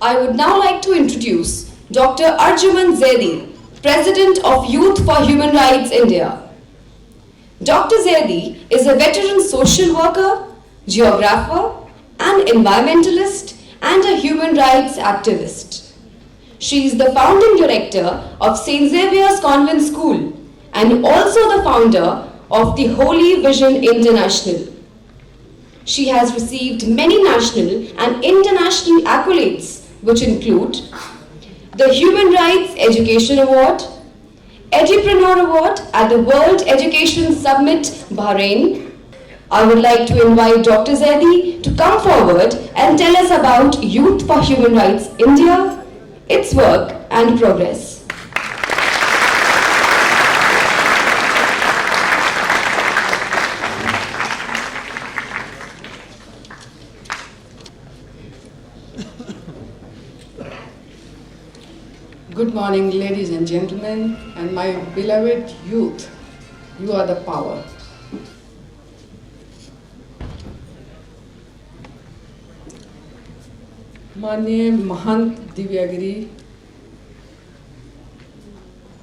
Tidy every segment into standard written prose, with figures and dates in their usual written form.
I would now like to introduce Dr. Arjumand Zaidi, President of Youth for Human Rights India. Dr. Zaidi is a veteran social worker, geographer, an environmentalist, and a human rights activist. She is the founding director of St. Xavier's Convent School and also the founder of the Holy Vision International. She has received many national and international accolades, which include the Human Rights Education Award, Edupreneur Award at the World Education Summit, Bahrain. I would like to invite Dr. Zaidi to come forward and tell us about Youth for Human Rights India, its work and progress. Good morning, ladies and gentlemen, and my beloved youth. You are the power. माननीय महंत दिव्यागिरी,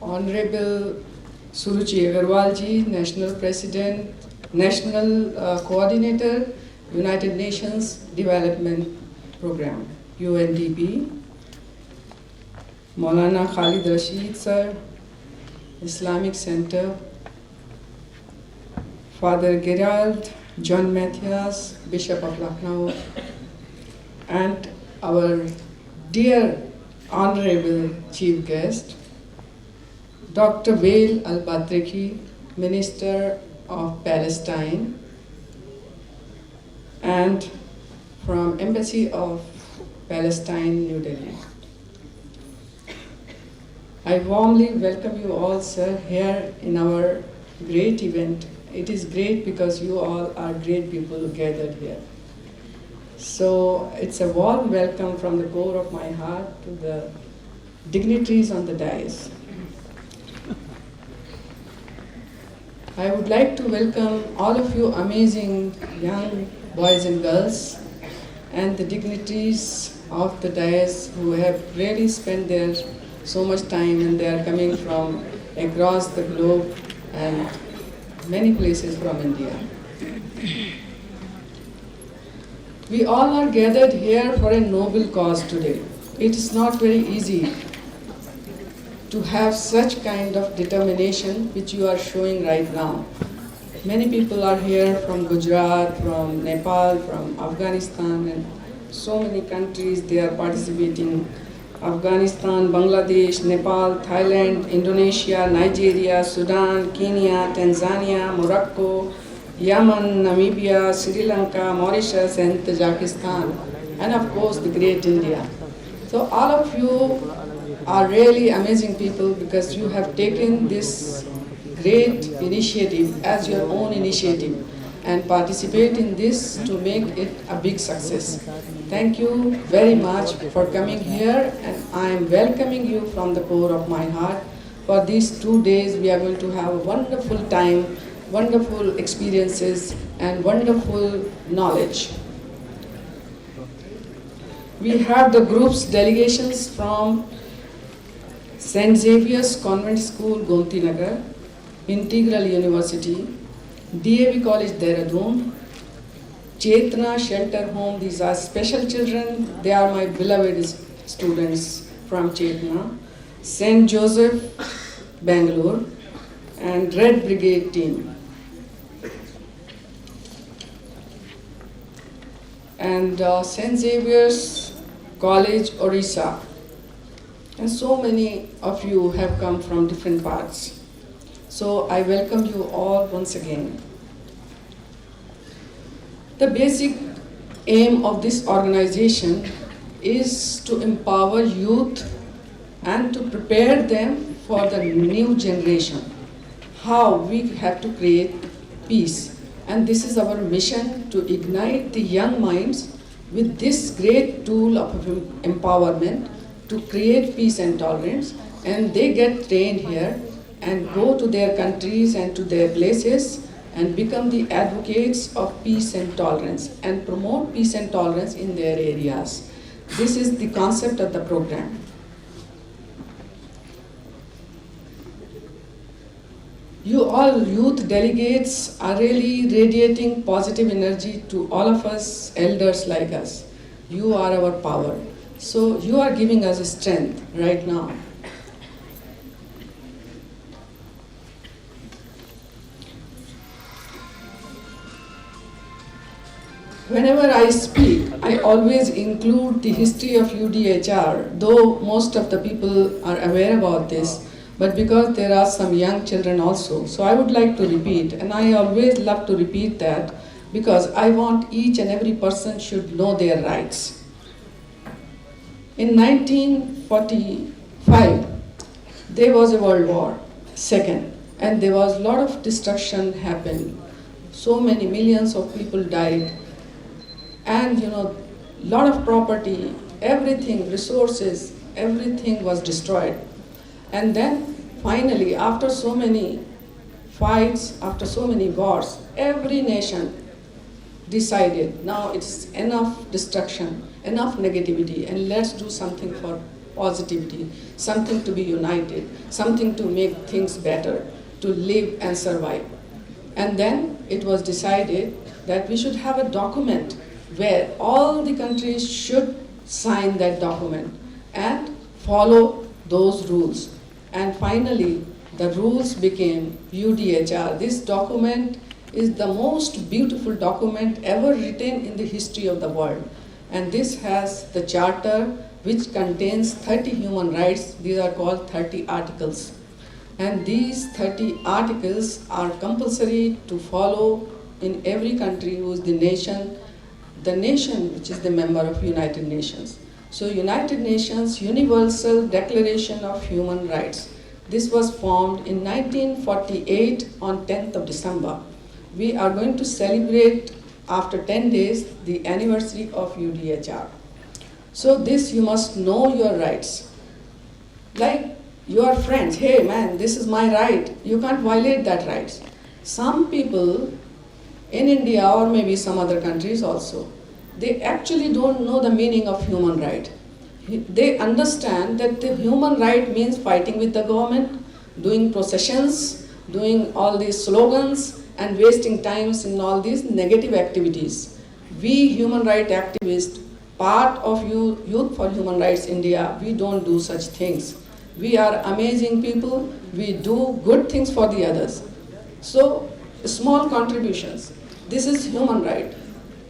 Honorable Suruchi Agarwal ji, National President, National Coordinator, United Nations Development Program, UNDP, Maulana Khalid Rashid sir, Islamic Center, Father Gerald John Matthias, Bishop of Lucknow, and our dear Honorable Chief Guest, Dr. Wael Al-Batriki, Minister of Palestine, and from Embassy of Palestine, New Delhi. I warmly welcome you all, sir, here in our great event. It is great because you all are great people who gathered here. So it's a warm welcome from the core of my heart to the dignitaries on the dais. I would like to welcome all of you amazing young boys and girls and the dignitaries of the dais who have really spent their so much time, and they are coming from across the globe and many places from India. We all are gathered here for a noble cause today. It is not very easy to have such kind of determination which you are showing right now. Many people are here from Gujarat, from Nepal, from Afghanistan, and so many countries they are participating. Afghanistan, Bangladesh, Nepal, Thailand, Indonesia, Nigeria, Sudan, Kenya, Tanzania, Morocco, Yemen, Namibia, Sri Lanka, Mauritius, and Tajikistan, and of course the great India. So all of you are really amazing people because you have taken this great initiative as your own initiative and participate in this to make it a big success. Thank you very much for coming here, and I am welcoming you from the core of my heart. For these 2 days we are going to have a wonderful time, wonderful experiences, and wonderful knowledge. We have the group's delegations from St. Xavier's Convent School, Gomti Nagar, Integral University, DAV College, Dehradun, Chetna Shelter Home. These are special children. They are my beloved students from Chetna, St. Joseph, Bangalore, and Red Brigade team. And St. Xavier's College, Orissa. And so many of you have come from different parts. So I welcome you all once again. The basic aim of this organization is to empower youth and to prepare them for the new generation. How we have to create peace. And this is our mission, to ignite the young minds with this great tool of empowerment to create peace and tolerance. And they get trained here and go to their countries and to their places and become the advocates of peace and tolerance and promote peace and tolerance in their areas. This is the concept of the program. You all youth delegates are really radiating positive energy to all of us elders like us. You are our power. So you are giving us strength right now. Whenever I speak, I always include the history of UDHR, though most of the people are aware about this, but because there are some young children also. So I would like to repeat, and I always love to repeat that because I want each and every person should know their rights. In 1945, there was a World War, second, and there was a lot of destruction happened. So many millions of people died. And lot of property, everything, resources, everything was destroyed. And then finally, after so many fights, after so many wars, every nation decided now it's enough destruction, enough negativity, and let's do something for positivity, something to be united, something to make things better, to live and survive. And then it was decided that we should have a document where all the countries should sign that document and follow those rules. And finally, the rules became UDHR. This document is the most beautiful document ever written in the history of the world. And this has the charter which contains 30 human rights. These are called 30 articles. And these 30 articles are compulsory to follow in every country who is the nation which is the member of United Nations. So United Nations Universal Declaration of Human Rights. This was formed in 1948 on 10th of December. We are going to celebrate after 10 days the anniversary of UDHR. So this you must know your rights. Like your friends, hey man, this is my right. You can't violate that rights. Some people in India or maybe some other countries also, they actually don't know the meaning of human right. They understand that the human right means fighting with the government, doing processions, doing all these slogans, and wasting times in all these negative activities. We human rights activists, part of Youth for Human Rights India, we don't do such things. We are amazing people, we do good things for the others. So, small contributions. This is human right.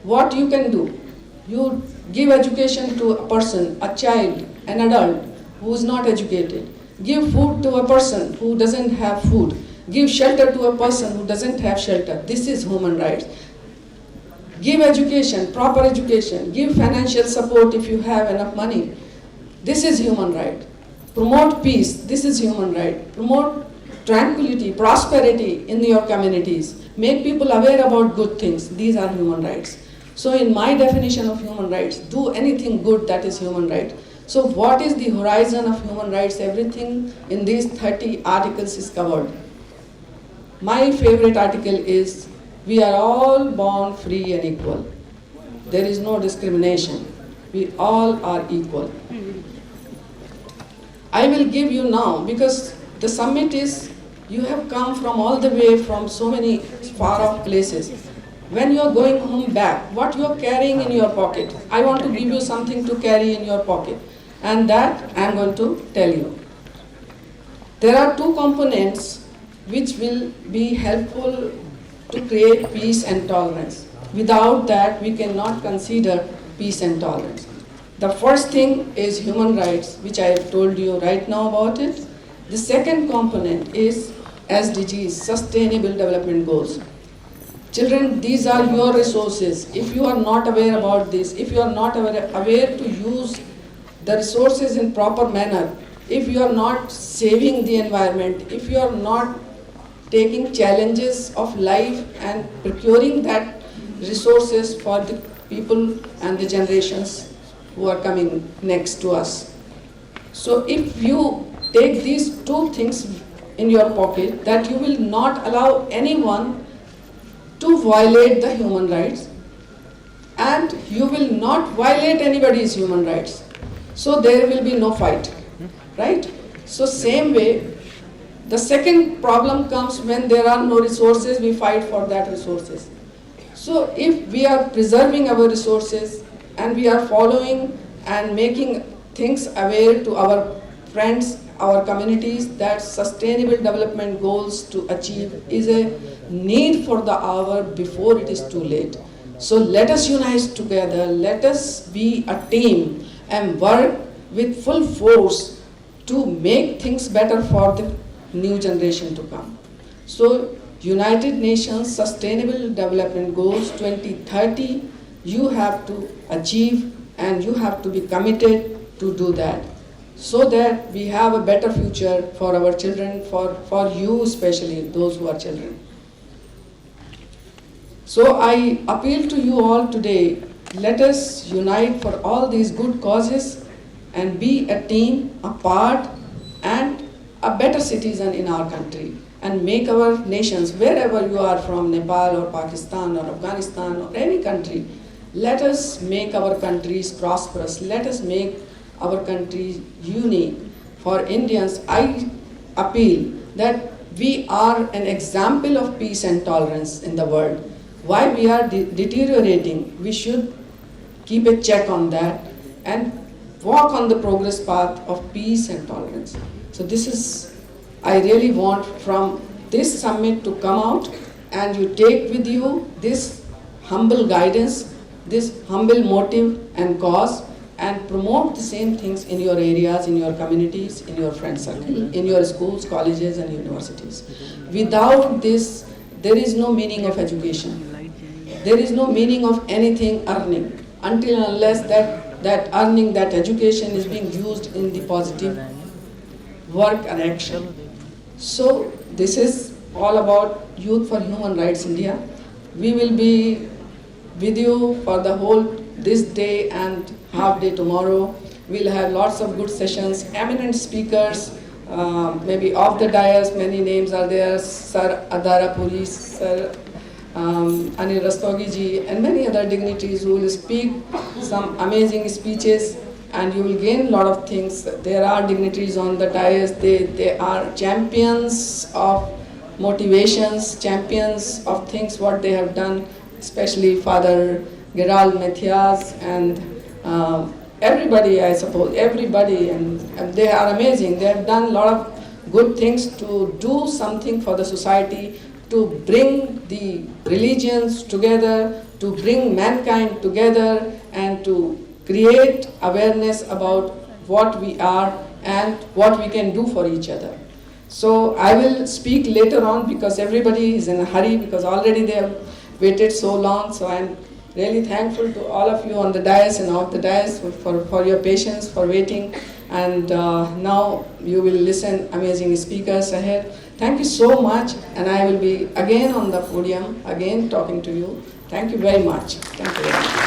What you can do? You give education to a person, a child, an adult who is not educated. Give food to a person who doesn't have food. Give shelter to a person who doesn't have shelter. This is human rights. Give education, proper education. Give financial support if you have enough money. This is human right. Promote peace. This is human right. Promote tranquility, prosperity in your communities. Make people aware about good things. These are human rights. So in my definition of human rights, do anything good, that is human right. So what is the horizon of human rights? Everything in these 30 articles is covered. My favorite article is, we are all born free and equal. There is no discrimination. We all are equal. I will give you now, because the summit is, you have come from all the way from so many far off places. When you are going home back, what you are carrying in your pocket, I want to give you something to carry in your pocket, and that I am going to tell you. There are two components which will be helpful to create peace and tolerance. Without that, we cannot consider peace and tolerance. The first thing is human rights, which I have told you right now about it. The second component is SDGs, Sustainable Development Goals. Children, these are your resources. If you are not aware about this, if you are not aware to use the resources in proper manner, if you are not saving the environment, if you are not taking challenges of life and procuring that resources for the people and the generations who are coming next to us. So if you take these two things in your pocket, that you will not allow anyone to violate the human rights, and you will not violate anybody's human rights. So there will be no fight, right? So same way, the second problem comes when there are no resources, we fight for that resources. So if we are preserving our resources and we are following and making things aware to our friends, our communities, that sustainable development goals to achieve is a need for the hour before it is too late. So let us unite together, let us be a team and work with full force to make things better for the new generation to come. So United Nations Sustainable Development Goals 2030, you have to achieve and you have to be committed to do that, so that we have a better future for our children, for you especially, those who are children. So I appeal to you all today, let us unite for all these good causes and be a team, a part, and a better citizen in our country, and make our nations, wherever you are from, Nepal or Pakistan or Afghanistan or any country, let us make our countries prosperous, let us make our country unique. For Indians, I appeal that we are an example of peace and tolerance in the world. Why we are deteriorating, we should keep a check on that and walk on the progress path of peace and tolerance. So this is, I really want from this summit to come out and you take with you this humble guidance, this humble motive and cause, and promote the same things in your areas, in your communities, in your friend circle, in your schools, colleges and universities. Without this, there is no meaning of education. There is no meaning of anything earning until and unless that earning, that education is being used in the positive work and action. So this is all about Youth for Human Rights India. We will be with you for the whole this day and half day tomorrow. We'll have lots of good sessions, eminent speakers, maybe off the dais, many names are there, Sir Adara Puri, Sir Anil Rastogi ji, and many other dignitaries who will speak some amazing speeches, and you will gain a lot of things. There are dignitaries on the dais, they are champions of motivations, champions of things what they have done, especially Father Gerald Mathias and everybody, I suppose, everybody, and they are amazing. They have done a lot of good things to do something for the society, to bring the religions together, to bring mankind together, and to create awareness about what we are and what we can do for each other. So I will speak later on because everybody is in a hurry because already they have waited so long. So I'm really thankful to all of you on the dais and off the dais for your patience, for waiting. And now you will listen amazing speakers ahead. Thank you so much, and I will be again on the podium, again talking to you. Thank you very much. Thank you very much.